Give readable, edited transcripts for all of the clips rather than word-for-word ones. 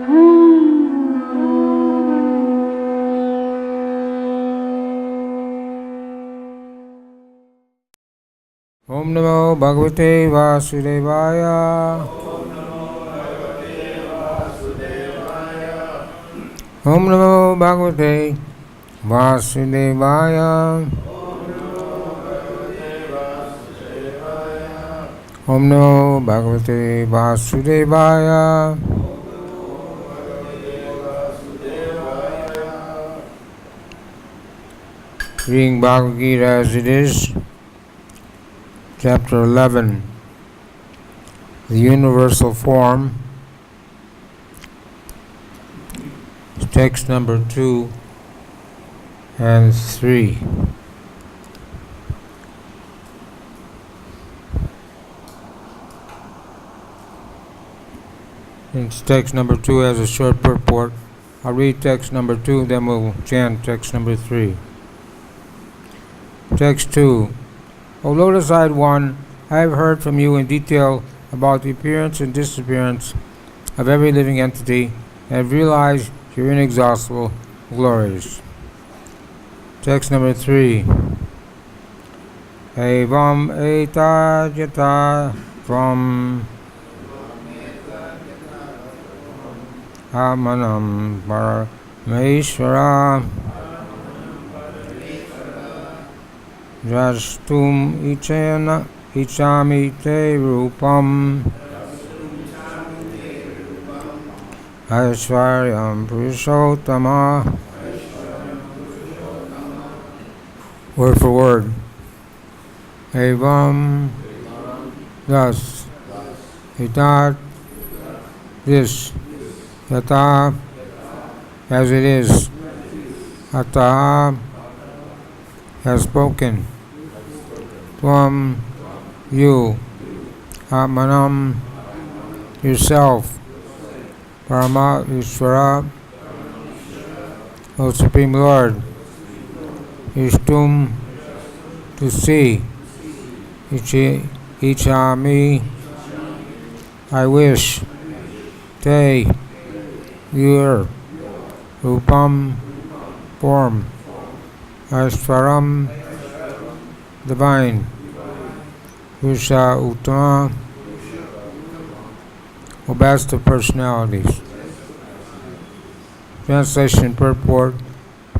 Om Namo Bhagavate Vasudevaya. Om Namo Bhagavate Vasudevaya. Om Namo Bhagavate Vasudevaya. Reading Bhagavad-Gita as it is, Chapter 11, the Universal Form, text number 2 and 3. Since text number 2 has a short purport, I'll read text number 2, then we'll chant text number 3. Text 2. O Lotus-eyed One, I have heard from you in detail about the appearance and disappearance of every living entity and have realized your inexhaustible glories. Text number 3. Evam eta jata from Amanam Parameshwara Jastum ichami te rupam Aishwaryam Purushottama. Word for word. Evam, thus. Etat, this. Yata, as it is. Ataha, has spoken. Tvam, you. Atmanam, yourself. Parameshwara, O Supreme Lord. Ishtum, to see. Ichami, I wish. Te, your. Rupam, form. Aishwaram, divine. Usha Uttama, O best of personalities. Translation purport.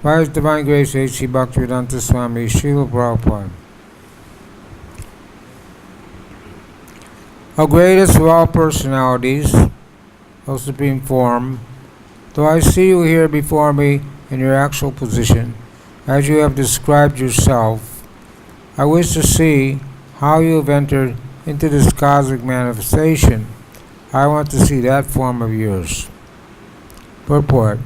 By His Divine Grace, H.C. Bhakti-Vedanta Swami, Srila Prabhupada. O greatest of all personalities, O Supreme Form, though I see you here before me in your actual position, as you have described yourself, I wish to see how you have entered into this cosmic manifestation. I want to see that form of yours. Purport.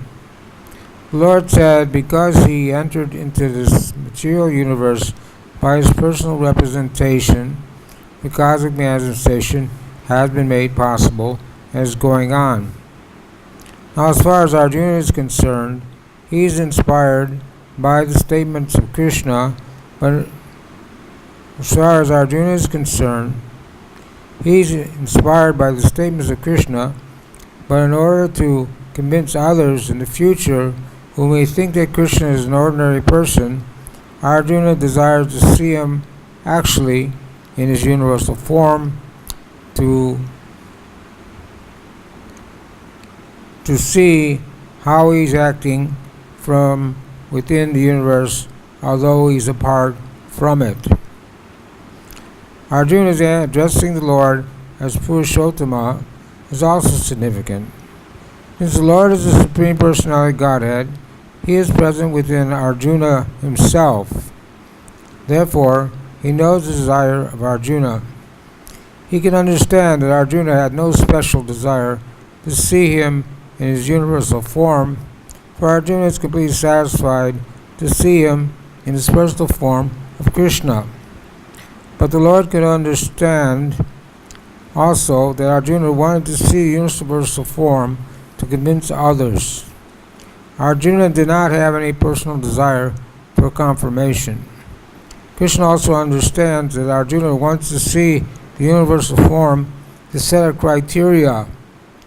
The Lord said, because He entered into this material universe by His personal representation, the cosmic manifestation has been made possible and is going on. Now, as far as Arjuna is concerned, he is inspired by the statements of Krishna, but as far as Arjuna is concerned, he is inspired by the statements of Krishna, but in order to convince others in the future who may think that Krishna is an ordinary person, Arjuna desires to see him actually in his universal form, to see how he's acting from within the universe, although he's apart from it. Arjuna addressing the Lord as Purushottama is also significant. Since the Lord is the Supreme Personality Godhead, He is present within Arjuna himself. Therefore, he knows the desire of Arjuna. He can understand that Arjuna had no special desire to see him in his universal form, for Arjuna is completely satisfied to see him in his personal form of Krishna. But the Lord could understand also that Arjuna wanted to see the universal form to convince others. Arjuna did not have any personal desire for confirmation. Krishna also understands that Arjuna wants to see the universal form to set a criteria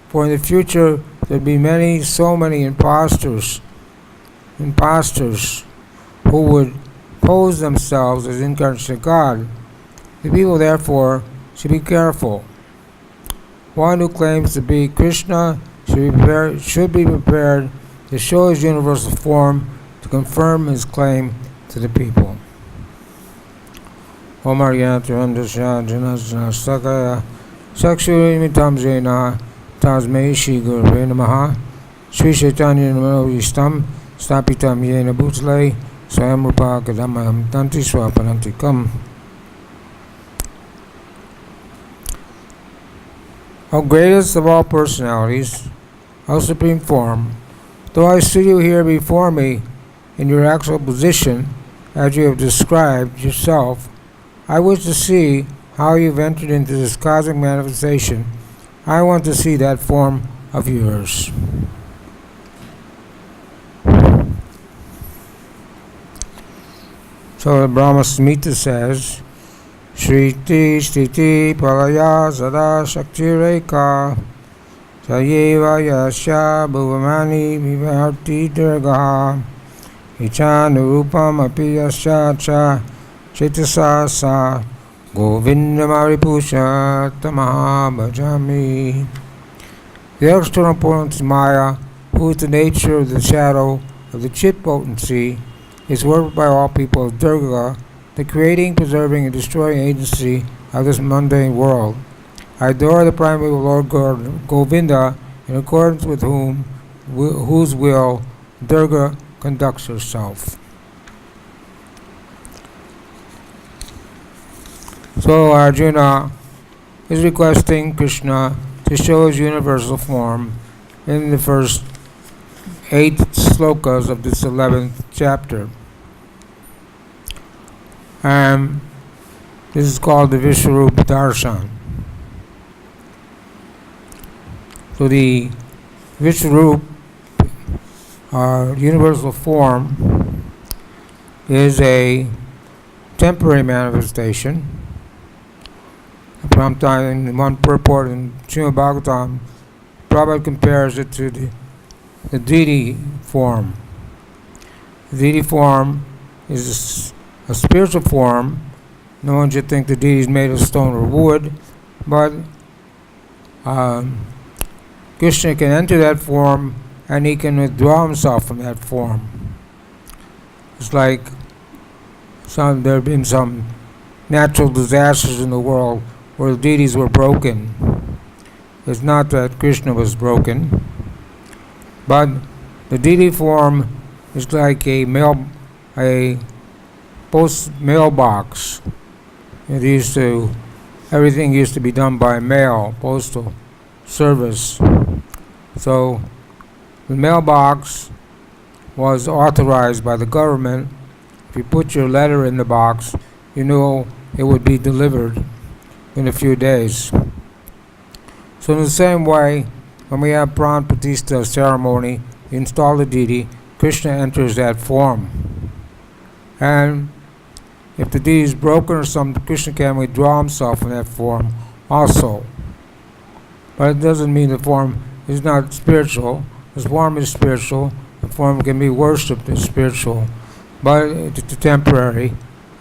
for in the future there'd be so many imposters who would pose themselves as incarnates of God. The people, therefore, should be careful. One who claims to be Krishna should be prepared to show his universal form to confirm his claim to the people. Om Aryanatramdasya Janasana Sakaya Sakshurimitam Jena Tasmei Shri Gurave Namaha Sri Chaitanya Namavistam Stapitam Yena Bhutale Swayam Rupa Kadamayam Tanti Swapanantikam. O greatest of all personalities, O supreme form, though I see you here before me in your actual position, as you have described yourself, I wish to see how you've entered into this cosmic manifestation. I want to see that form of yours. So the Brahma Samhita says, Shriti Sthiti Palaya Sada Shaktireka Sayeva Yasya Bhuvamani Vivarti Durga Ichanurupam Api Yasya Cha Chaitasa Sa Govindamaripusa Tamaha Bhajami. The external potency Maya, who is the nature of the shadow of the Chit potency, is worshipped by all people of Durga, the creating, preserving, and destroying agency of this mundane world. I adore the primary Lord Govinda, in accordance with whose will Durga conducts herself. So Arjuna is requesting Krishna to show his universal form in the first 8 slokas of this 11th chapter. This is called the Vishwarupa Darshan. So the Vishwarupa, universal form, is a temporary manifestation. Sometimes in one purport in Srimad Bhagavatam, Prabhupada compares it to the deity form. The deity form is a spiritual form. No one should think the deity is made of stone or wood, but Krishna can enter that form and he can withdraw himself from that form. It's like there have been some natural disasters in the world where the deities were broken. It's not that Krishna was broken, but the deity form is like a post mailbox. Everything used to be done by mail, postal service. So the mailbox was authorized by the government. If you put your letter in the box, you knew it would be delivered in a few days. So in the same way, when we have Pran Pratishtha ceremony, you install the deity, Krishna enters that form. And if the deity is broken or something, Krishna can withdraw himself from that form also. But it doesn't mean the form is not spiritual. The form is spiritual. The form can be worshipped as spiritual. But it's temporary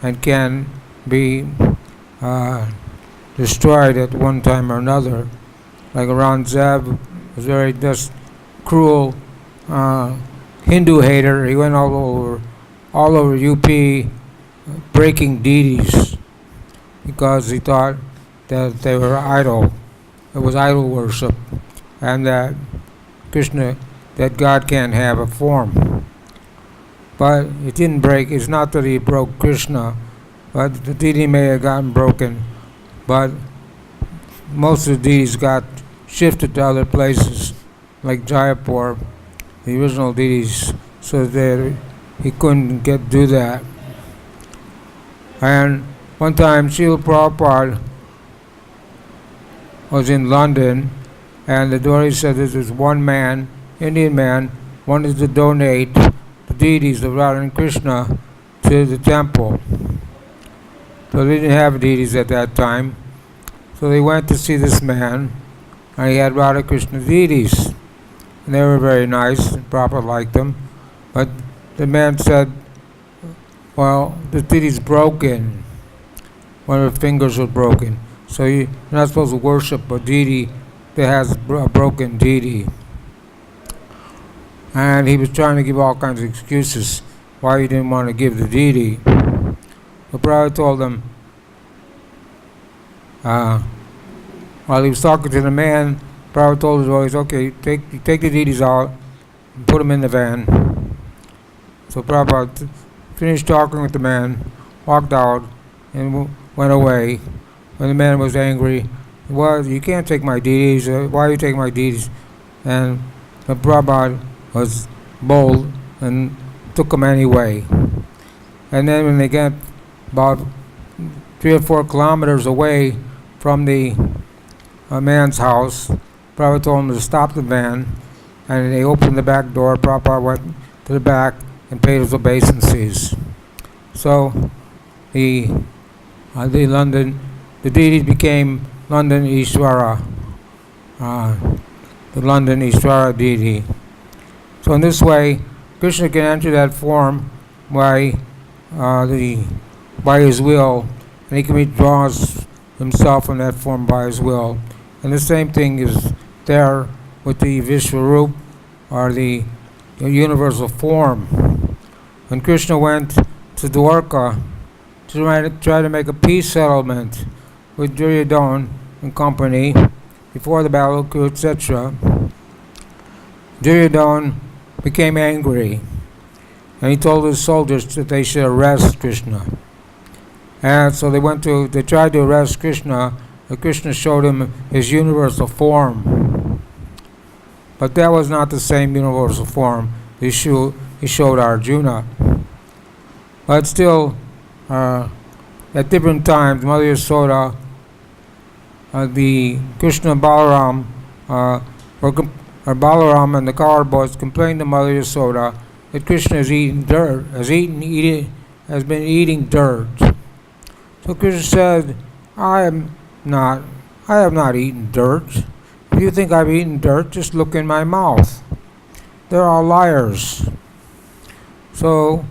and can be destroyed at one time or another. Like Aurangzeb was very just cruel Hindu hater. He went all over UP breaking deities because he thought that they were idol. It was idol worship, and that God can't have a form. But it didn't break. It's not that he broke Krishna, but the deity may have gotten broken. But most of the deities got shifted to other places, like Jayapur, the original deities, so that he couldn't do that. And one time, Srila Prabhupada was in London, and the devotee said that there's one man, Indian man, wanted to donate the deities of Radha and Krishna to the temple. So they didn't have deities at that time. So they went to see this man, and he had Radha Krishna deities. and they were very nice, and Prabhupada liked them. But the man said, well, the deity's broken. One of the fingers was broken. So you're not supposed to worship a deity that has a broken deity. And he was trying to give all kinds of excuses why he didn't want to give the deity. The Prabhupada told him, while he was talking to the man, Prabhupada told his boys, okay, take the deities out and put them in the van. So Prabhupada finished talking with the man, walked out, and went away. When the man was angry, well, you can't take my deities. Why are you taking my deities? And the Prabhupada was bold and took them anyway. And then when they got about 3 or 4 kilometers away from the man's house, Prabhupada told him to stop the van, and they opened the back door. Prabhupada went to the back and paid his obeisances. So the deities became London Ishvara, the London Ishvara deity. So in this way, Krishna can enter that form by his will, and he can withdraw himself from that form by his will. And the same thing is there with the Vishwarup, or the universal form. When Krishna went to Dwarka to try to make a peace settlement with Duryodhana and company before the battle of Kurukshetra, Duryodhana became angry, and he told his soldiers that they should arrest Krishna. And so they tried to arrest Krishna, but Krishna showed him his universal form. But that was not the same universal form he showed Arjuna. But still, at different times, Mother Yasoda, the Krishna and Balaram, Balaram and the cowherd boys complained to Mother Yasoda that Krishna has eaten dirt, has been eating dirt. So Krishna said, I have not eaten dirt. If you think I've eaten dirt, just look in my mouth. They're all liars. So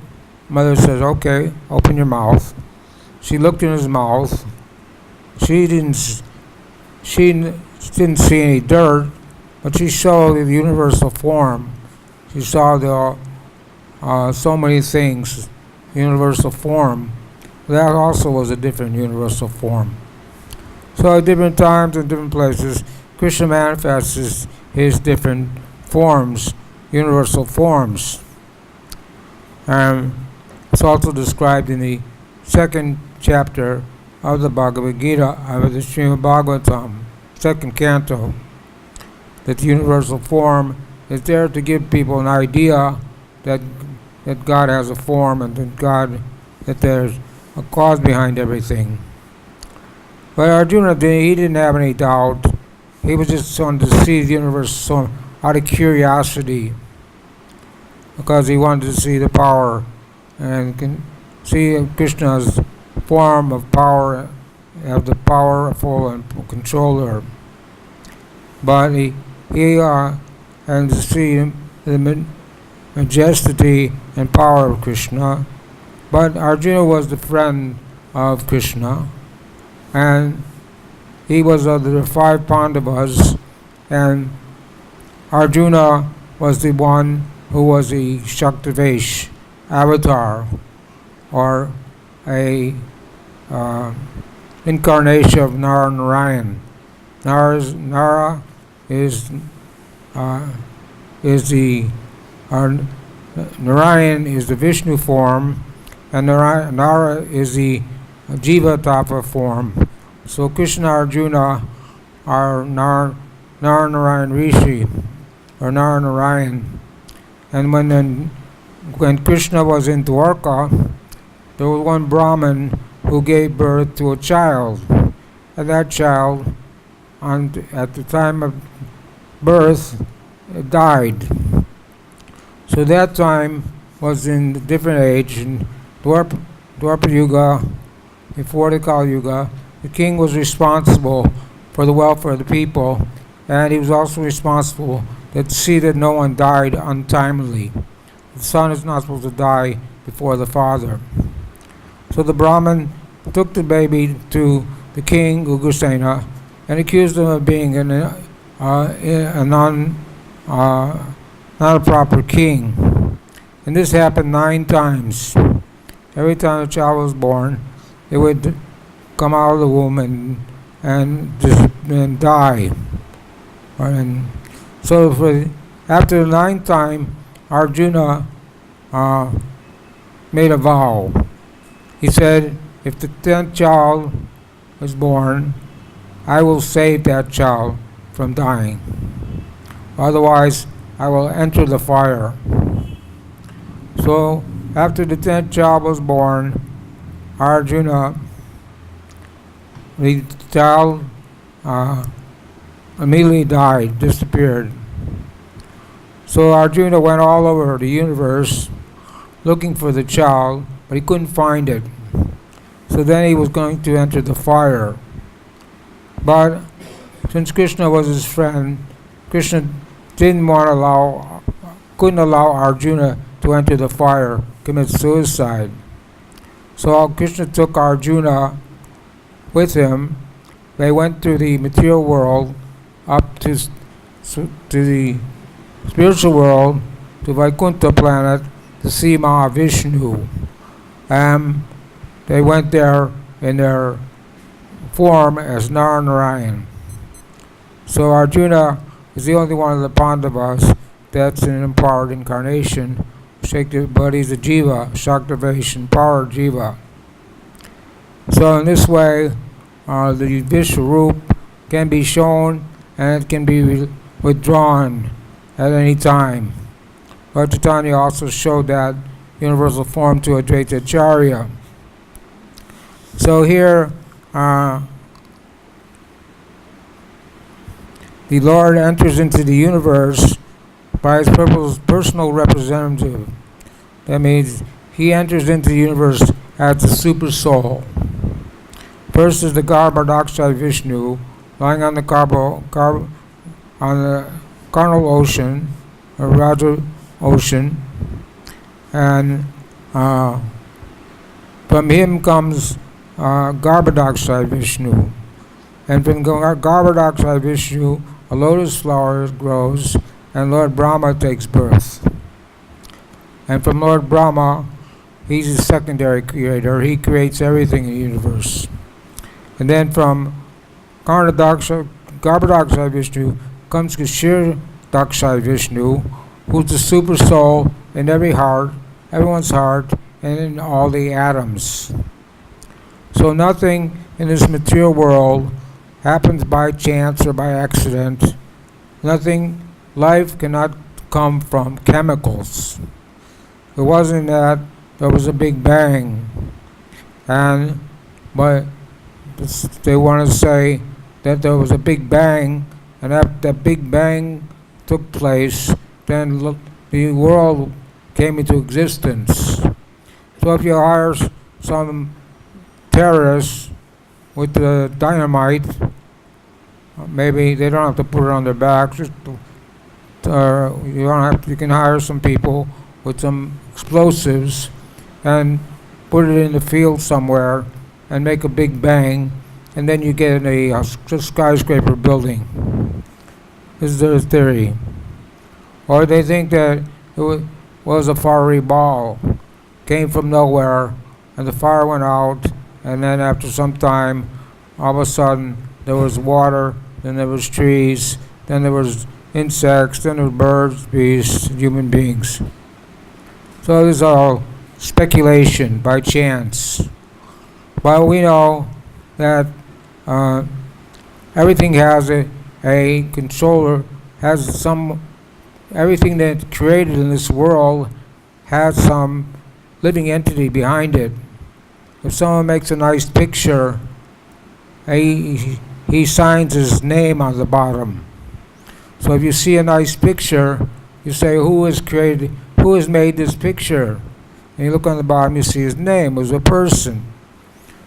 Mother says, okay, open your mouth. She looked in his mouth. She didn't see any dirt, but she saw the universal form. She saw so many things, universal form. That also was a different universal form. So at different times and different places, Krishna manifests his different forms, universal forms. It's also described in the 2nd chapter of the Bhagavad-Gita, of the Srimad Bhagavatam, 2nd canto, that the universal form is there to give people an idea that God has a form, and that there's a cause behind everything. But Arjuna, he didn't have any doubt. He was just wanted to see the universe out of curiosity, because he wanted to see the power and can see Krishna's form of power, of the powerful and controller. But and to see the majesty and power of Krishna. But Arjuna was the friend of Krishna, and he was of the 5 Pandavas, and Arjuna was the one who was the Shaktivesh avatar, or a incarnation of Narayan. Nara is Narayan is the Vishnu form, and Nara is the Jiva Tapa form. So Krishna Arjuna are Narayan Rishi, or Narayan. And when Krishna was in Dwarka, there was one Brahmin who gave birth to a child. And that child, at the time of birth, died. So that time was in a different age, in Dwapara Yuga, before the Kali Yuga. The king was responsible for the welfare of the people, and he was also responsible to see that no one died untimely. The son is not supposed to die before the father. So the Brahmin took the baby to the king Ugrasena and accused him of being not a proper king. And this happened 9 times. Every time a child was born, it would come out of the womb and die. And so after the 9th time, Arjuna made a vow. He said, if the 10th child is born, I will save that child from dying. Otherwise, I will enter the fire. So, after the 10th child was born, Arjuna, the child immediately died, disappeared. So Arjuna went all over the universe looking for the child, but he couldn't find it. So then he was going to enter the fire. But since Krishna was his friend, Krishna couldn't allow Arjuna to enter the fire, commit suicide. So Krishna took Arjuna with him. They went through the material world up to the spiritual world, to Vaikuntha planet, to see Mahavishnu. They went there in their form as Narayan. So Arjuna is the only one of the Pandavas that's an empowered incarnation, but he's a jiva, Shaktivesh, empowered jiva. So in this way, the Vishwarup can be shown and it can be withdrawn at any time. Lord Chaitanya also showed that universal form to Advaita Acharya. So here, the Lord enters into the universe by his personal representative. That means he enters into the universe as the super soul. First is the Garbhodakshaya Vishnu, lying on the carnal ocean, or Raja ocean, and from him comes Garbhodakshaya Vishnu. And from Garbhodakshaya Vishnu, a lotus flower grows, and Lord Brahma takes birth. And from Lord Brahma, he's a secondary creator. He creates everything in the universe. And then from Garbhodakshaya Vishnu comes Kshirodakshaya Vishnu, who's the super soul in every heart, everyone's heart, and in all the atoms. So nothing in this material world happens by chance or by accident. Life cannot come from chemicals. It wasn't that there was a big bang, but they want to say that there was a big bang, and after that big bang took place, then the world came into existence. So if you hire some terrorists with the dynamite, maybe they don't have to put it on their backs. You can hire some people with some explosives and put it in the field somewhere and make a big bang, and then you get a skyscraper building. This is their theory. Or they think that it was a fiery ball, came from nowhere, and the fire went out, and then after some time, all of a sudden, there was water, then there was trees, then there was insects, then there were birds, beasts, human beings. So this is all speculation by chance. But we know that everything has a controller, everything that's created in this world has some living entity behind it. If someone makes a nice picture, he signs his name on the bottom. So if you see a nice picture, you say, who has made this picture? And you look on the bottom, you see his name. It was a person.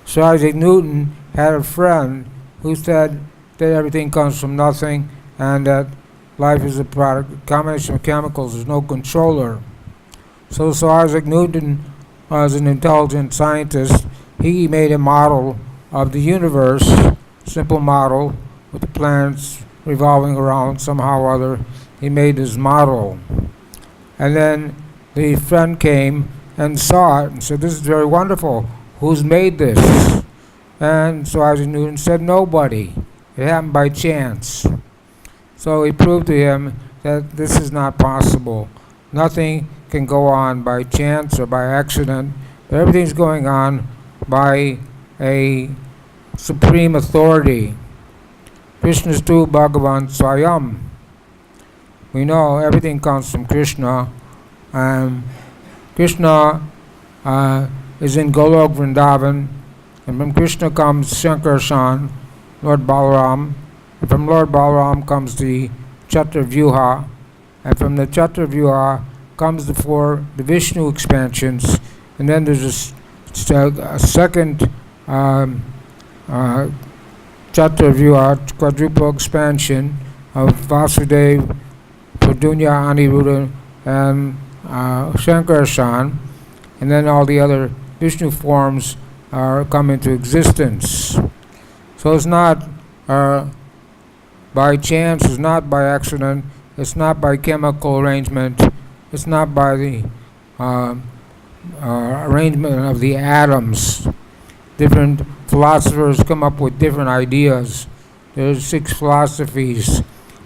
So Isaac Newton had a friend who said that everything comes from nothing, and that life is a product, combination of chemicals. There's no controller. So Isaac Newton was an intelligent scientist. He made a model of the universe, simple model, with the planets revolving around somehow or other. He made his model. And then the friend came and saw it and said, "This is very wonderful. Who's made this?" And so Isaac Newton said, "Nobody. It happened by chance." So he proved to him that this is not possible. Nothing can go on by chance or by accident. Everything's going on by a supreme authority. Krishnastu Bhagavan Swayam. We know everything comes from Krishna. Krishna is in Golok Vrindavan, and from Krishna comes Shankarshan, Lord Balaram, and from Lord Balaram comes the Chaturvyuha, and from the Chaturvyuha comes the Vishnu expansions, and then there's a second Chaturvyuha, quadruple expansion of Vasudeva, Pradyumna, Aniruddha, and Shankarshan, and then all the other Vishnu forms come into existence. So it's not by chance, it's not by accident, it's not by chemical arrangement, it's not by the arrangement of the atoms. Different philosophers come up with different ideas. There's 6 philosophies,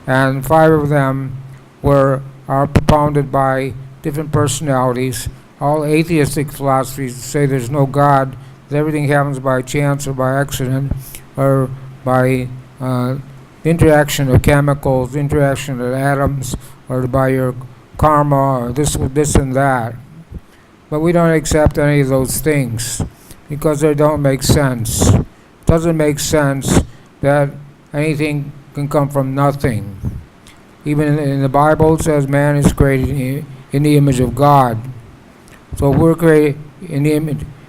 and 5 of them are propounded by different personalities. All atheistic philosophies say there's no God, that everything happens by chance or by accident, or by interaction of chemicals, interaction of atoms, or by your karma, or this and that. But we don't accept any of those things because they don't make sense. It doesn't make sense that anything can come from nothing. Even in the Bible it says man is created in the image of God. So if we're created in the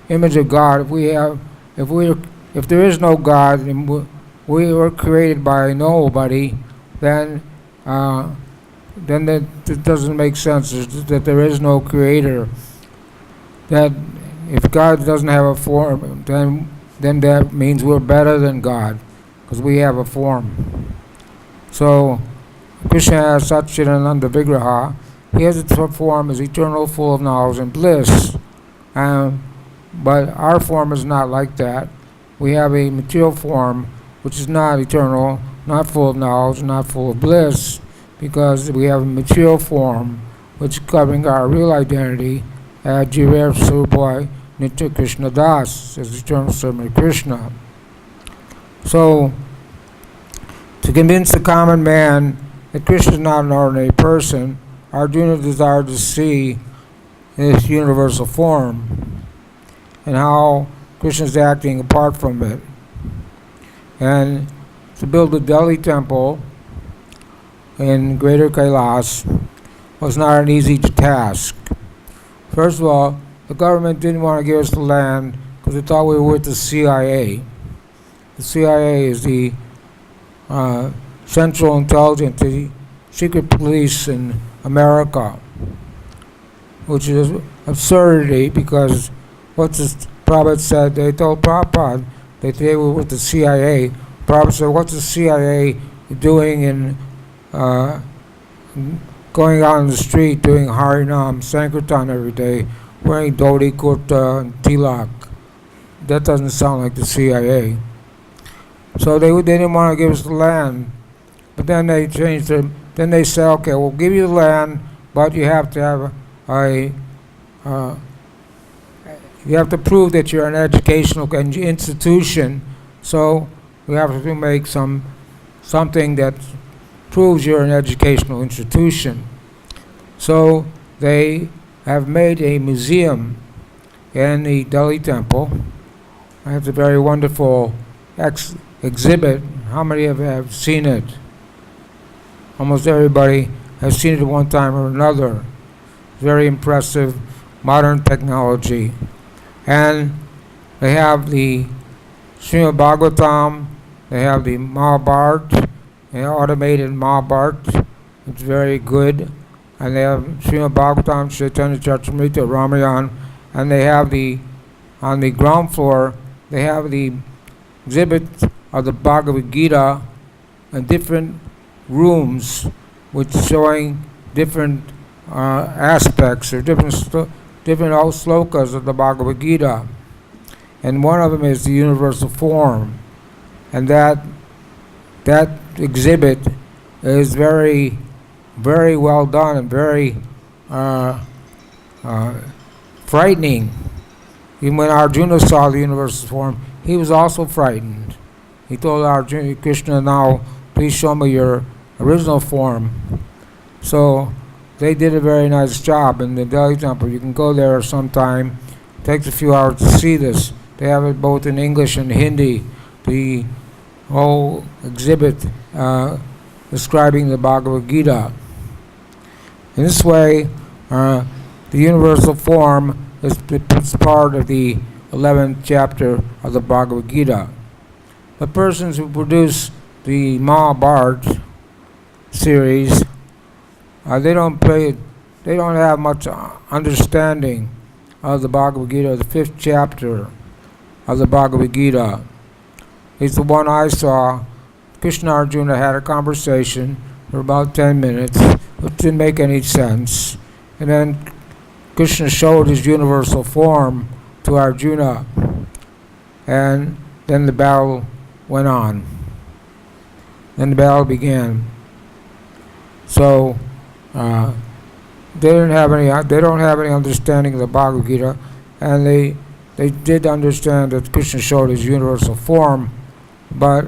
image of God, if there is no God and we were created by nobody, then it doesn't make sense that there is no creator. That if God doesn't have a form, then that means we're better than God, because we have a form. So Krishna has Satchidananda Vigraha. He has a form as eternal, full of knowledge and bliss. But our form is not like that. We have a material form which is not eternal, not full of knowledge, not full of bliss, because we have a material form which is covering our real identity as Jiver Surboy Nitya Krishna Das, as eternal servant of Krishna. So, to convince the common man that Krishna is not an ordinary person, Arjuna desired to see this universal form and how Krishna is acting apart from it. And to build a Delhi temple in Greater Kailas was not an easy task. First of all, the government didn't want to give us the land because they thought we were with the CIA. The CIA is the Central Intelligence, the secret police in America, which is absurdity because what the Prabhupada said, they told Prabhupada that they were with the CIA. Prabhupada said, what's the CIA doing in going out on the street doing Harinam, Sankirtan every day, wearing dhoti, kurta, and tilak? That doesn't sound like the CIA. So they didn't want to give us the land. But then they changed it. Then they said, okay, we'll give you the land, but you have to have you have to prove that you're an educational institution. So we have to make something that proves you're an educational institution. So they have made a museum in the Delhi temple. It's a very wonderful exhibit. How many of you have seen it? Almost everybody has seen it at one time or another. Very impressive modern technology. And they have the Srimad Bhagavatam, they have the Mahabharata, the automated Mahabharata, It's very good. And they have Srimad Bhagavatam, Chaitanya Charitamrita, Ramayan, and they have on the ground floor, they have the exhibit of the Bhagavad-Gita in different rooms, which showing different aspects or different slokas of the Bhagavad-Gita. And one of them is the universal form. And that exhibit is very, very well done and very frightening. Even when Arjuna saw the universal form, he was also frightened. He told Arjuna, Krishna, now please show me your original form. So they did a very nice job in the Delhi temple. You can go there sometime. It takes a few hours to see this. They have it both in English and Hindi. The whole exhibit describing the Bhagavad-Gita. In this way, the universal form is part of the 11th chapter of the Bhagavad-Gita. The persons who produce the Mahabharata series, they don't have much understanding of the Bhagavad-Gita, the 5th chapter of the Bhagavad-Gita. It's the one I saw. Krishna and Arjuna had a conversation for about 10 minutes, which didn't make any sense. And then Krishna showed his universal form to Arjuna, and then the battle went on. Then the battle began. So they don't have any understanding of the Bhagavad Gita, and they did understand that Krishna showed his universal form, but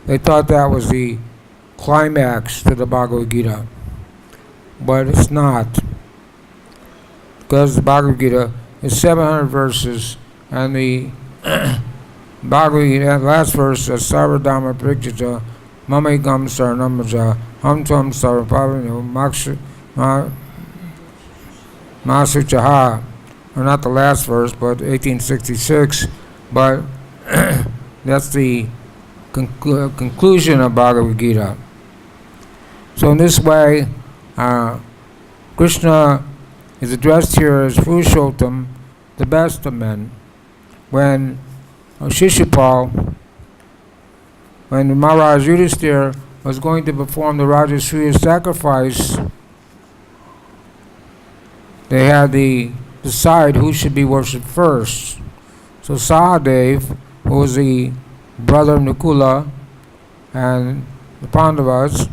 they thought that was the climax to the Bhagavad Gita. But it's not, because the Bhagavad Gita is 700 verses, and the Bhagavad Gita, last verse, is Sarvadhamma Prikjita, Mamekam Saranamaja, Ham Tvam Sarvapavino, Masuchaha. Or not the last verse, but 1866, but that's the conclusion of Bhagavad Gita. So in this way, Krishna is addressed here as Purushottam, the best of men. When Shishupal, when Maharaj Yudhisthira was going to perform the Rajasuya sacrifice, they had to decide who should be worshipped first. So Sahadev, who was the brother of Nakula and the Pandavas,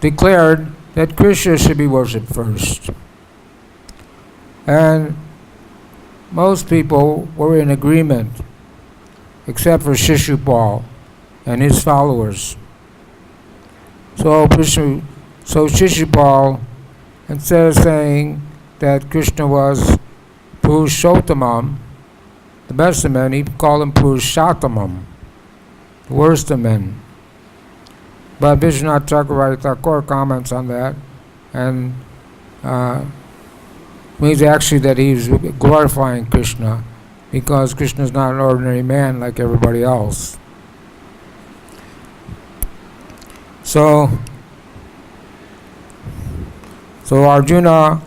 declared that Krishna should be worshipped first. And most people were in agreement, except for Shishupal and his followers. So Shishupal, instead of saying that Krishna was Purushottamam, the best of men, he called him Purushottamam, the worst of men. But Vishwanath Chakravarti Thakur comments on that, and means actually that he's glorifying Krishna, because Krishna is not an ordinary man like everybody else. So Arjuna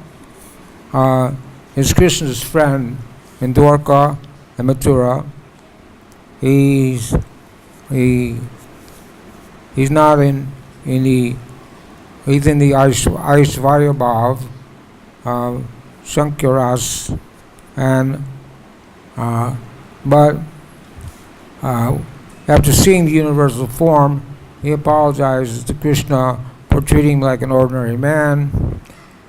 is Krishna's friend in Dwarka and Mathura. He's not in the Aishvarya Bhav, Shankaras, and but after seeing the universal form, he apologizes to Krishna for treating him like an ordinary man,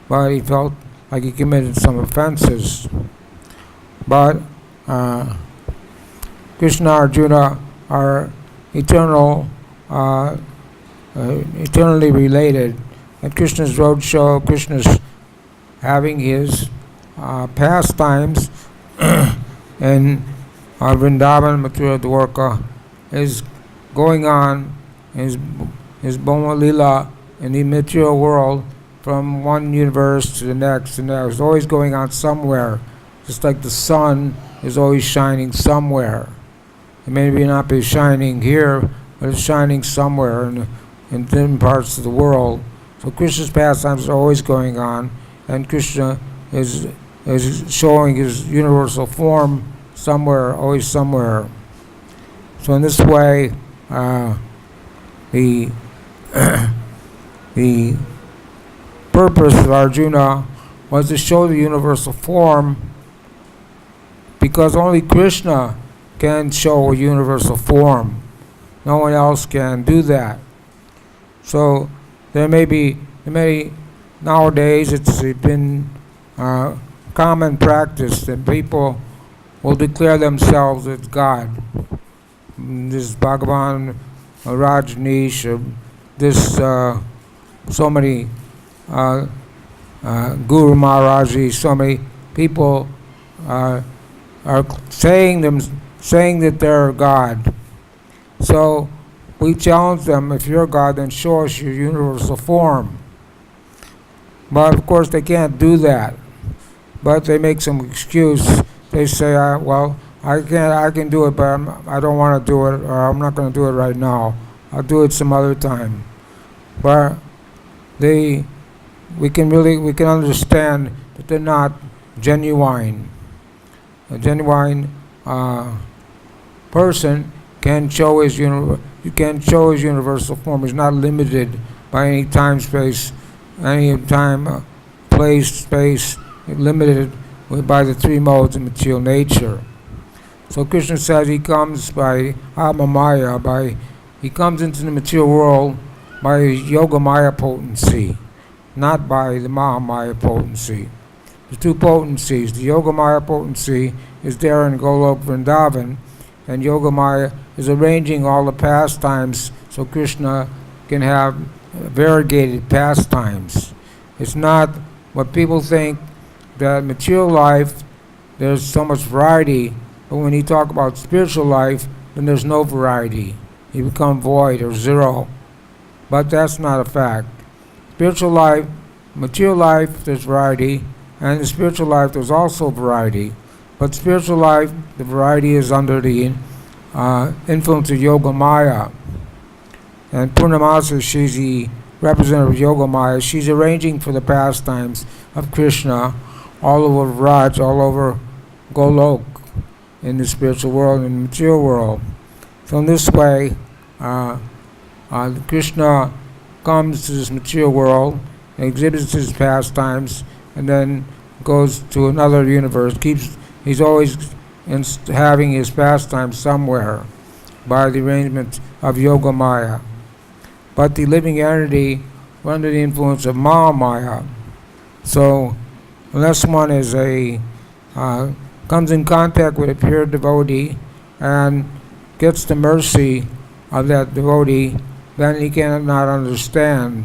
but he felt like he committed some offenses. But Krishna and Arjuna are eternally related. At Krishna's roadshow, Krishna's having his pastimes in Vrindavan, Mathura, Dwarka, is going on his Bhoma Lila in the material world from one universe to the next, and it's always going on somewhere, just like the sun is always shining somewhere. It may not be shining here, but it's shining somewhere, and in different parts of the world. So Krishna's pastimes are always going on, and Krishna is showing his universal form somewhere, always somewhere. So in this way, the the purpose of Arjuna was to show the universal form, because only Krishna can show a universal form. No one else can do that. So there may nowadays it's been common practice that people will declare themselves as God. This Bhagavan Rajneesh, this so many Guru Maharaji, so many people are saying that they're God. So we challenge them, if you're God, then show us your universal form. But of course they can't do that. But they make some excuse. They say, well, I can do it, but I don't want to do it, or I'm not going to do it right now. I'll do it some other time. But we can understand that they're not genuine. A genuine person can show his universal form. He's not limited by any time, space, place, space, limited by the three modes of material nature. So Krishna says he comes by Atma-maya, he comes into the material world by Yoga-maya potency, not by the Mahamaya potency. The two potencies, the Yoga-maya potency is there in Golok Vrindavan, and Yoga-maya is arranging all the pastimes so Krishna can have variegated pastimes. It's not what people think, that material life, there's so much variety, but when you talk about spiritual life, then there's no variety. You become void or zero. But that's not a fact. Spiritual life, material life, there's variety, and in spiritual life, there's also variety. But spiritual life, the variety is under the influence of Yoga Maya. And Purnamasa, she's the representative of Yoga Maya. She's arranging for the pastimes of Krishna all over Raj, all over Golok, in the spiritual world, in the material world. So in this way, Krishna comes to this material world, exhibits his pastimes, and then goes to another universe. He's always having his pastimes somewhere by the arrangement of Yoga Maya. But the living entity, under the influence of Mahamaya. So unless one is comes in contact with a pure devotee and gets the mercy of that devotee, then he cannot understand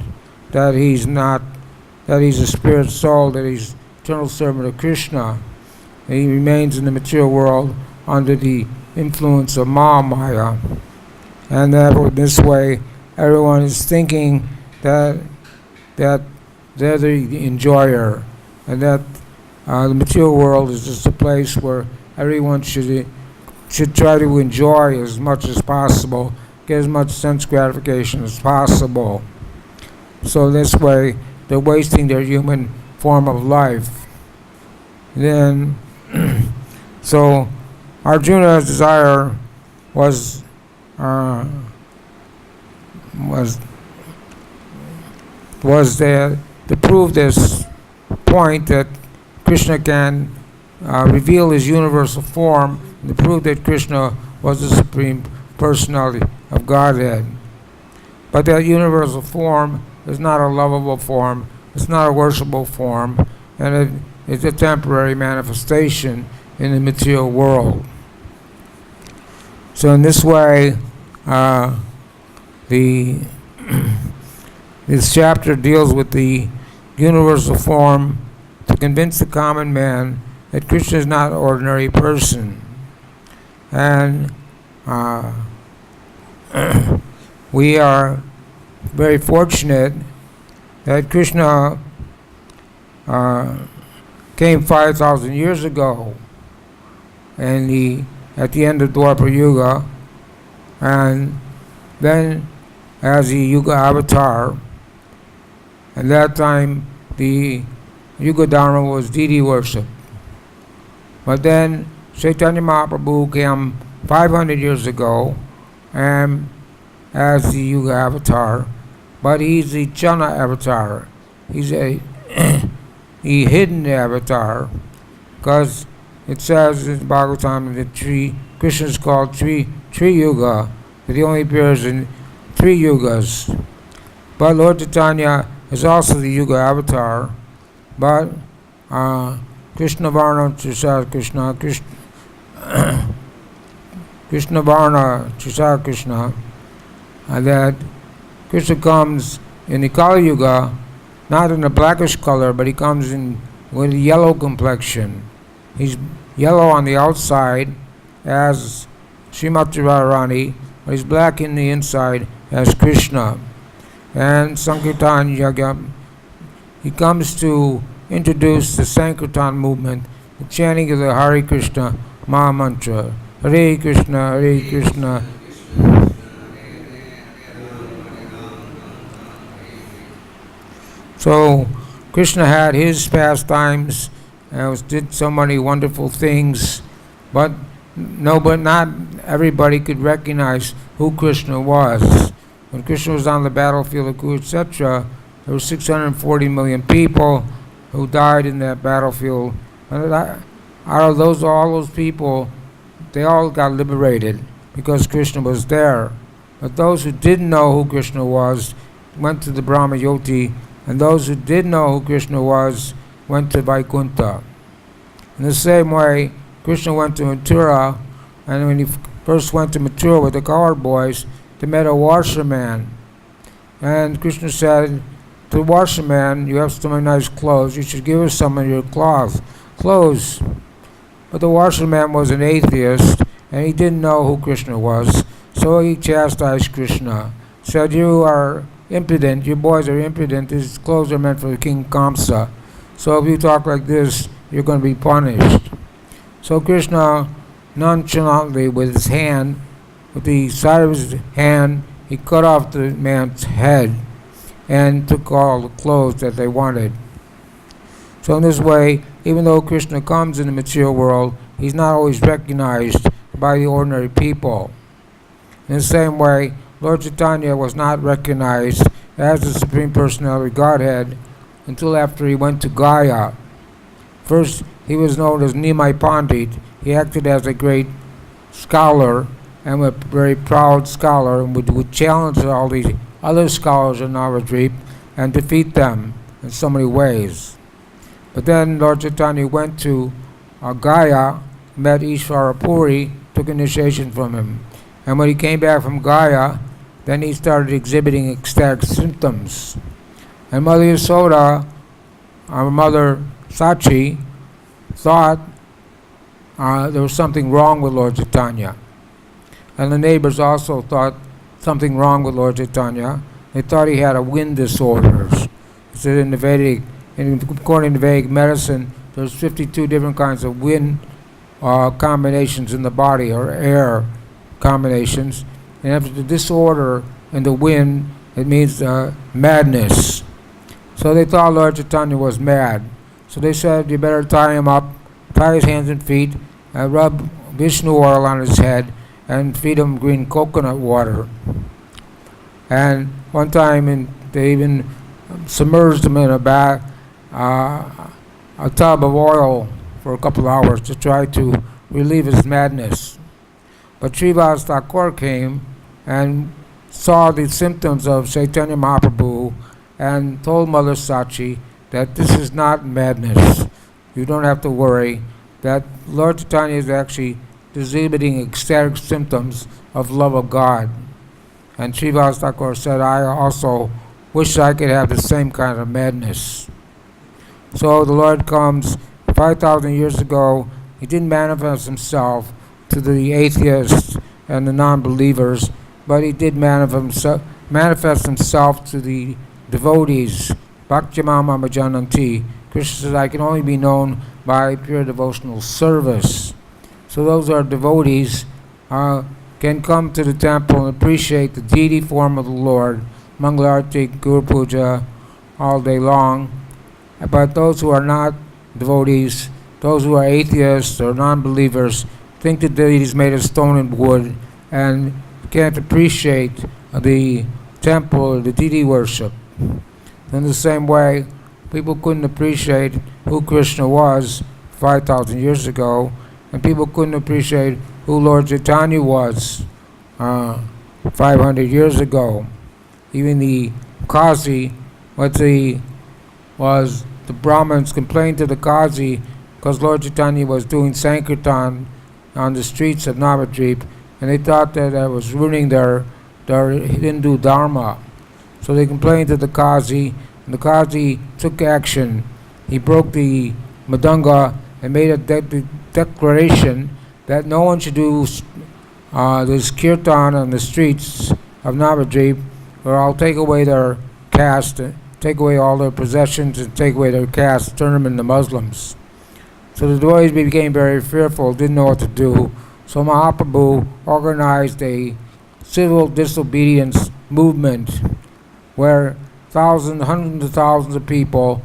that he's a spirit soul, that he's eternal servant of Krishna. He remains in the material world under the influence of Mahamaya. And that this way, everyone is thinking that they're the enjoyer, and that the material world is just a place where everyone should try to enjoy as much as possible, get as much sense gratification as possible. So this way, they're wasting their human form of life. Then, so Arjuna's desire was there to prove this point that Krishna can reveal his universal form, and to prove that Krishna was the Supreme Personality of Godhead. But that universal form is not a lovable form, it's not a worshipable form, and it's a temporary manifestation in the material world. So in this way, this chapter deals with the universal form to convince the common man that Krishna is not an ordinary person. And we are very fortunate that Krishna came 5,000 years ago, and at the end of Dwapara Yuga, and then as the Yuga avatar. At that time, the Yuga Dharma was deity worship. But then Chaitanya Mahaprabhu came 500 years ago and as the Yuga avatar, but he's the Chana avatar. He's a he hidden avatar, because it says in Bhagavatam that Krishna is called Tri Yuga, that he only appears in 3 yugas. But Lord Chaitanya is also the Yuga avatar, but Krishna Varna Trisa Krishna, Krishna Varna Trisa Krishna, that Krishna comes in the Kali Yuga, not in a blackish color, but he comes in with a yellow complexion. He's yellow on the outside as Srimati Radharani, but he's black in the inside as Krishna. And Sankirtan Yaga, he comes to introduce the Sankirtan movement, the chanting of the Hare Krishna Maha Mantra. Hare Krishna, Hare Krishna. So Krishna had his pastimes and did so many wonderful things, but not everybody could recognize who Krishna was. When Krishna was on the battlefield of Kurukshetra, there were 640 million people who died in that battlefield. And out of all those people, they all got liberated because Krishna was there. But those who didn't know who Krishna was went to the Brahma Yoti, and those who did know who Krishna was went to Vaikuntha. In the same way, Krishna went to Mathura, and when he first went to Mathura with the cowherd boys, they met a washerman. And Krishna said to the washerman, "You have so many nice clothes, you should give us some of your clothes." But the washerman was an atheist, and he didn't know who Krishna was, so he chastised Krishna. Said, "You are impudent, you boys are impudent, these clothes are meant for King Kamsa. So if you talk like this, you're going to be punished." So Krishna nonchalantly with his hand, with the side of his hand, he cut off the man's head and took all the clothes that they wanted. So in this way, even though Krishna comes in the material world, he's not always recognized by the ordinary people. In the same way, Lord Chaitanya was not recognized as the Supreme Personality of Godhead until after he went to Gaya. First, he was known as Nimai Pandit. He acted as a great scholar and a very proud scholar, and would challenge all these other scholars in Navadvip and defeat them in so many ways. But then Lord Chaitanya went to Gaya, met Ishvara Puri, took initiation from him. And when he came back from Gaya, then he started exhibiting ecstatic symptoms. And Mother Yasoda, our mother Sachi, thought there was something wrong with Lord Chaitanya. And the neighbors also thought something wrong with Lord Chaitanya. They thought he had a wind disorder. So according to Vedic medicine, there's 52 different kinds of wind combinations in the body, or air combinations. And after the disorder in the wind, it means madness. So they thought Lord Chaitanya was mad. So they said, "You better tie him up, tie his hands and feet, and rub Vishnu oil on his head, and feed him green coconut water." And one time they even submerged him in a tub of oil for a couple of hours to try to relieve his madness. But Srivas Thakur came and saw the symptoms of Chaitanya Mahaprabhu and told Mother Sachi that this is not madness. You don't have to worry, that Lord Chaitanya is actually exhibiting ecstatic symptoms of love of God. And Srivas Thakur said, "I also wish I could have the same kind of madness." So the Lord comes 5,000 years ago. He didn't manifest himself to the atheists and the non-believers, but he did manifest himself to the devotees. Bhakti-yoga Majananti. Krishna says, "I can only be known by pure devotional service." So those are devotees can can come to the temple and appreciate the deity form of the Lord, Mangalarti, Guru Puja, all day long. But those who are not devotees, those who are atheists or non-believers, think the deity is made of stone and wood and can't appreciate the temple or the deity worship. In the same way, people couldn't appreciate who Krishna was 5,000 years ago, and people couldn't appreciate who Lord Chaitanya was 500 years ago. Even the Kazi, the Brahmins complained to the Kazi because Lord Chaitanya was doing Sankirtan on the streets of Navadvip, and they thought that was ruining their Hindu Dharma. So they complained to the Kazi, and the Kazi took action. He broke the Madanga and made a declaration that no one should do this kirtan on the streets of Navadvip, or I'll take away their caste, take away all their possessions, and take away their caste, turn them into Muslims. So the devotees became very fearful, didn't know what to do. So Mahaprabhu organized a civil disobedience movement where hundreds of thousands of people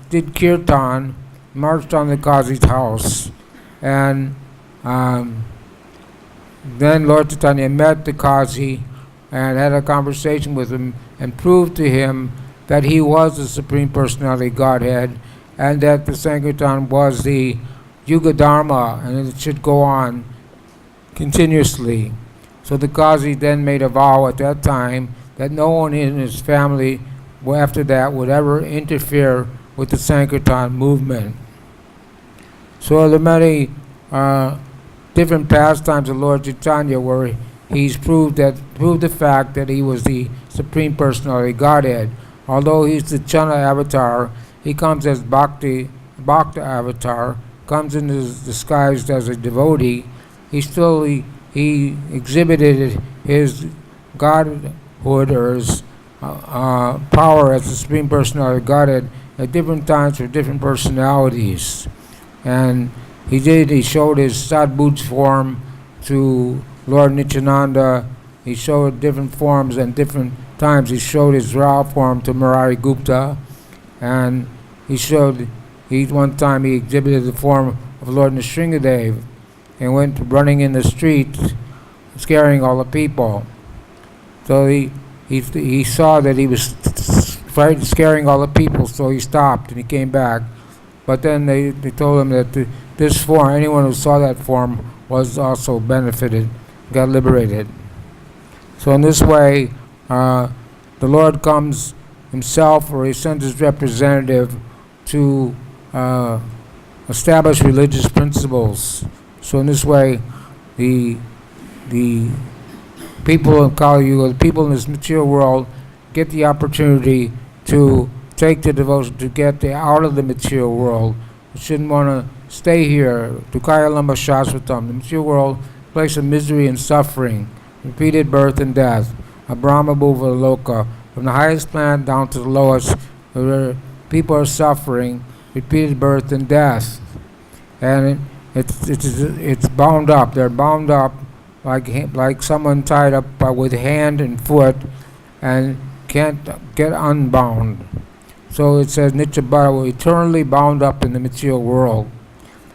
did kirtan, marched on the Kazi's house, and then Lord Chaitanya met the Kazi and had a conversation with him and proved to him that he was the Supreme Personality Godhead and that the Sankirtan was the Yuga Dharma and it should go on continuously. So the Kazi then made a vow at that time that no one in his family after that would ever interfere with the Sankirtan movement. So there are many different pastimes of Lord Chaitanya where he's proved the fact that he was the Supreme Personality Godhead. Although he's the Chana avatar, he comes as Bhakta avatar, comes in disguised as a devotee. He exhibited his godhood or his power as the Supreme Personality Godhead at different times for different personalities. And he showed his Sadbhuj form to Lord Nityananda. He showed different forms and different times. He showed his raw form to Murari Gupta. And one time he exhibited the form of Lord Nrsingadev and went running in the street, scaring all the people. So he saw that he was scaring all the people, so he stopped and he came back. But then they told him that this form, anyone who saw that form was also benefited, got liberated. So in this way, the Lord comes himself, or he sends his representative to establish religious principles. So in this way, the people in Kali Yuga, the people in this material world, get the opportunity to take the devotion, to get out of the material world. We shouldn't want to stay here. Dukkhaya lamba shasvatam. The material world, place of misery and suffering, repeated birth and death. Abrahma bhuva loka. From the highest planet down to the lowest, where people are suffering, repeated birth and death. And it's bound up. They're bound up like someone tied up with hand and foot and can't get unbound. So it says Nityabhara, we're eternally bound up in the material world.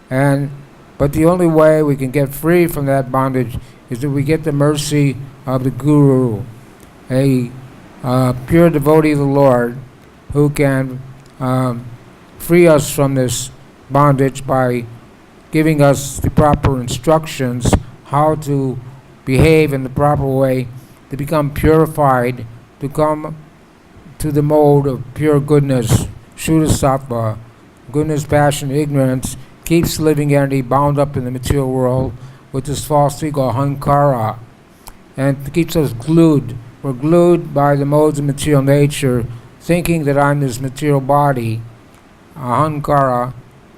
But the only way we can get free from that bondage is that we get the mercy of the Guru, a pure devotee of the Lord who can free us from this bondage by giving us the proper instructions how to behave in the proper way to become purified, to come to the mode of pure goodness, Shuddha Sattva. Goodness, passion, ignorance keeps living entity bound up in the material world with this false ego, Ahankara, and keeps us glued. We're glued by the modes of material nature, thinking that I'm this material body, Ahankara,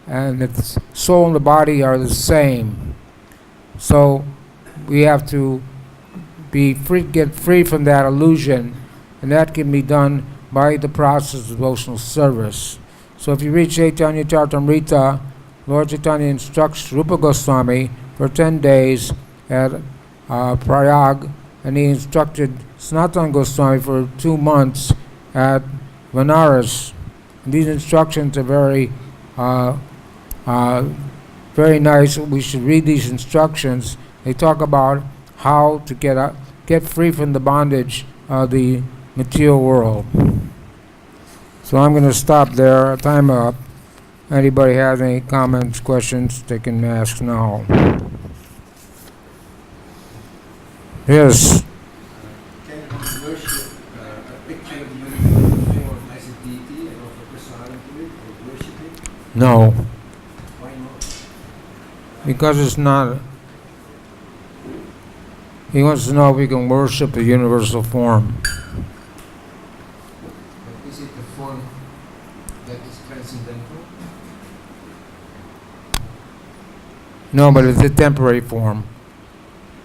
and the soul and the body are the same. So we have to get free from that illusion, and that can be done by the process of devotional service. So if you read Chaitanya Charitamrita, Lord Chaitanya instructs Rupa Goswami for 10 days at Prayag, and he instructed Sanatana Goswami for 2 months at Benares. And these instructions are very nice. We should read these instructions. They talk about how to get free from the bondage of the material world. So I'm going to stop there. Time up. Anybody has any comments, questions, they can ask now. Yes. Can we worship a picture of the universal form as a deity and offer prasadam to it or worship it? No. Why not? Because it's not. He wants to know if we can worship the universal form. But is it the form that is transcendental? No, but it's a temporary form.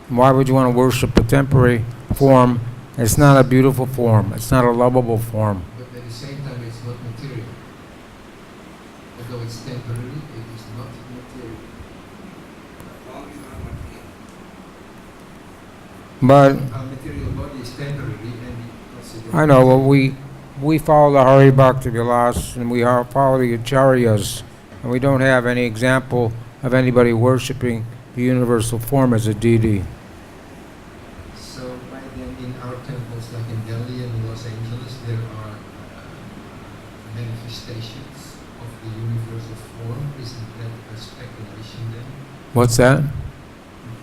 Why would you want to worship a temporary form? It's not a beautiful form. It's not a lovable form. But at the same time, it's not material. Although it's temporary, it is not material. But Our material body is temporary and considered. I know, well, we follow the Hari Bhakti Vilas and we follow the Acharyas, and we don't have any example of anybody worshiping the universal form as a deity. So by then in our temples, like in Delhi and in Los Angeles, there are manifestations of the universal form. Isn't that a speculation then? What's that?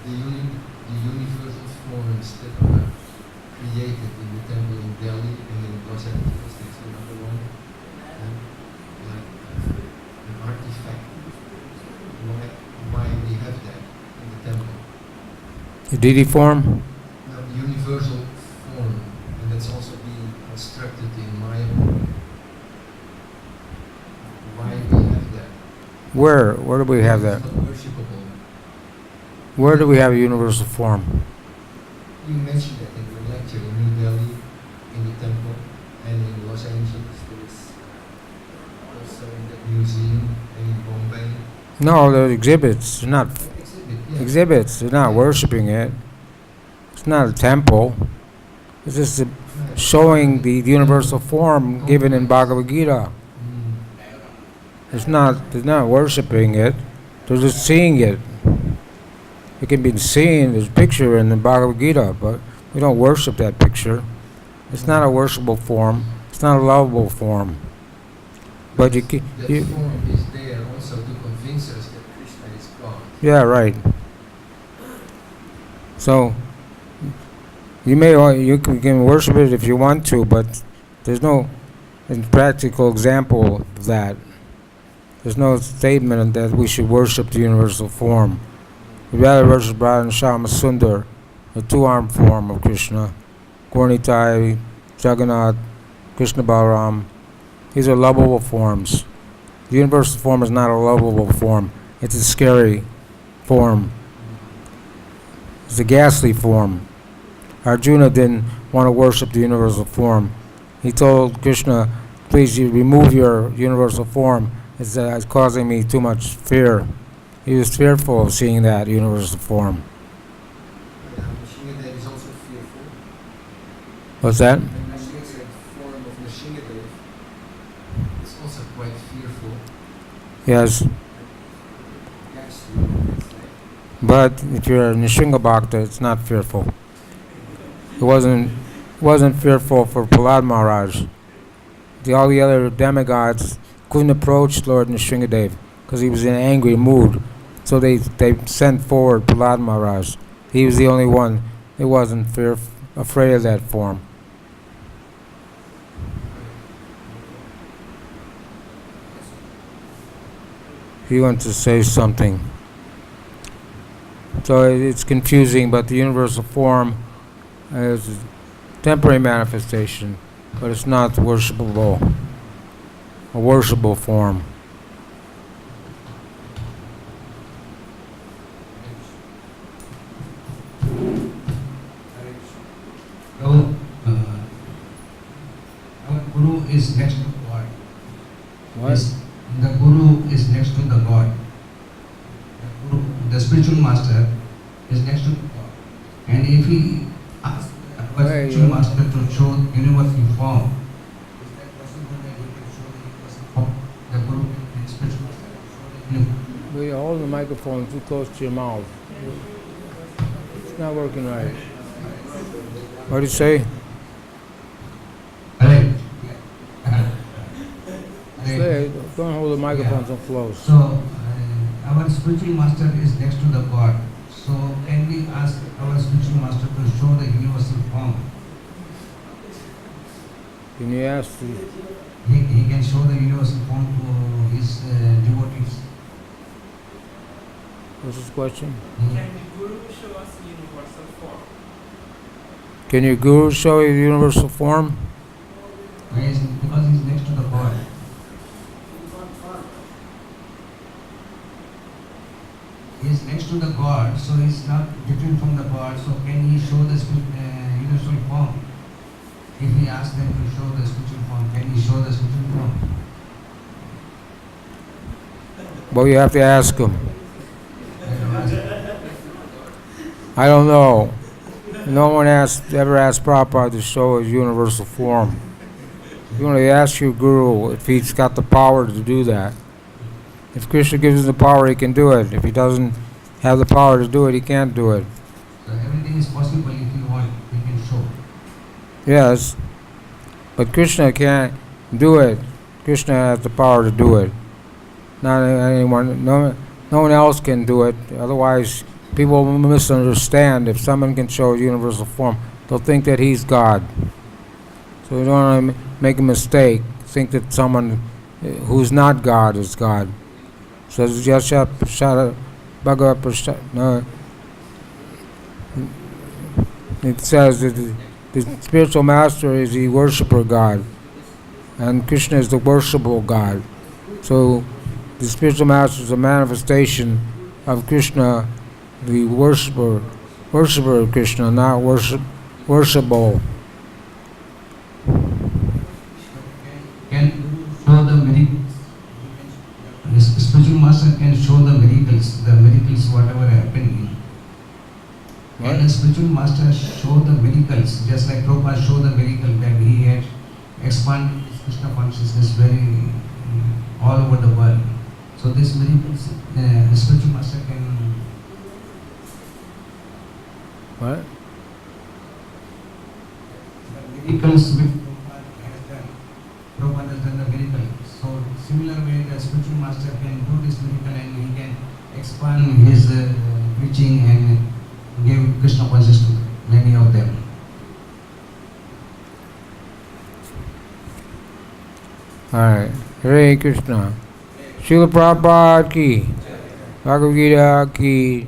The universal forms that are created in the temple in Delhi and in Los Angeles, that's another one. And like an artifact. Why we have that in the temple? The deity form? Now, the universal form, and that's also being constructed in Maya. Why we have that? Where? Where do we have that? It's not worshipable. Where do we have a universal form? You mentioned that in your lecture in New Delhi, in the temple, and in Los Angeles. There is also in the museum, and in Bombay. No, the exhibits. They're not Exhibit, yeah. exhibits. They're not worshiping it. It's not a temple. It's just showing the universal form given in Bhagavad-Gita. They're not worshiping it. They're just seeing it. It can be seen, there's a picture in the Bhagavad-Gita, but we don't worship that picture. It's not a worshipable form. It's not a lovable form. But That form is there also to convince us that Krishna is God. yeah, right. So you can worship it if you want to, but there's no practical example of that. There's no statement that we should worship the universal form. We'd rather worship Radha and Shama Sundar, the two-armed form of Krishna, Gaurnitai, Jagannath, Krishna Balaram. These are lovable forms. The universal form is not a lovable form. It's a scary form. It's a ghastly form. Arjuna didn't want to worship the universal form. He told Krishna, please you remove your universal form. It's causing me too much fear. He was fearful of seeing that universal form. Nrsimhadev is also fearful. What's that? And Nrsimhadev form of Nrsimhadev is also quite fearful. Yes. But if you're a Nrsimha Bhakta, it's not fearful. It wasn't fearful for Prahlad Maharaj. All the other demigods couldn't approach Lord Nrsimhadev because he was in an angry mood. So they sent forward Prahlad Maharaj. He was the only one that wasn't afraid of that form. He wants to say something. So it's confusing, but the universal form is a temporary manifestation, but it's not worshipable, a worshipable form. Our Guru is next to God. What? The Guru is next to the God. The spiritual master is next to God. And if he asks our Hey, spiritual master to show universal form, is that possible that he can show the universal form? The Guru and spiritual master can show the universal. Well, you're holding the microphone too close to your mouth. It's not working right. What did you say? Right. Say, don't hold the microphone so close. So, our spiritual master is next to the God. So, can we ask our spiritual master to show the universal form? Can you ask the, He can show the universal form to his devotees. what's his question? Can the Guru show us the universal form? Can your guru show you the universal form? Because he's next to the God. He's next to the God, so he's not different from the God. So can he show the universal form? If he asks them to show the spiritual form, can he show the spiritual form? Well, you have to ask him. I don't ask. I don't know. No one ever asked Prabhupada to show his universal form. You want to ask your guru if he's got the power to do that. If Krishna gives him the power, he can do it. If he doesn't have the power to do it, he can't do it. So everything is possible if you want, you can show. Yes, but Krishna can't do it. Krishna has the power to do it. Not anyone. No one else can do it. Otherwise, people will misunderstand. If someone can show a universal form, they'll think that he's God. So we don't want to make a mistake. Think that someone who's not God is God. So Bhagavad-Gita, it says that the spiritual master is the worshipper God, and Krishna is the worshipable God. So the spiritual master is a manifestation of Krishna, the worshipper of Krishna, not worshipable. Can show the miracles. His spiritual master can show the miracles whatever happened. Can the spiritual master show the miracles, just like Prabhupada showed the miracle that he had expanded his Krishna consciousness very all over the world. So this miracles, the spiritual master can. What? The miracles which Prabhupada has done the miracle. So similar way the spiritual master can do this miracle and he can expand his preaching and give Krishna consciousness to many of them. Alright. Hare Krishna. Srila Prabhupada ki. Bhagavad-Gita ki.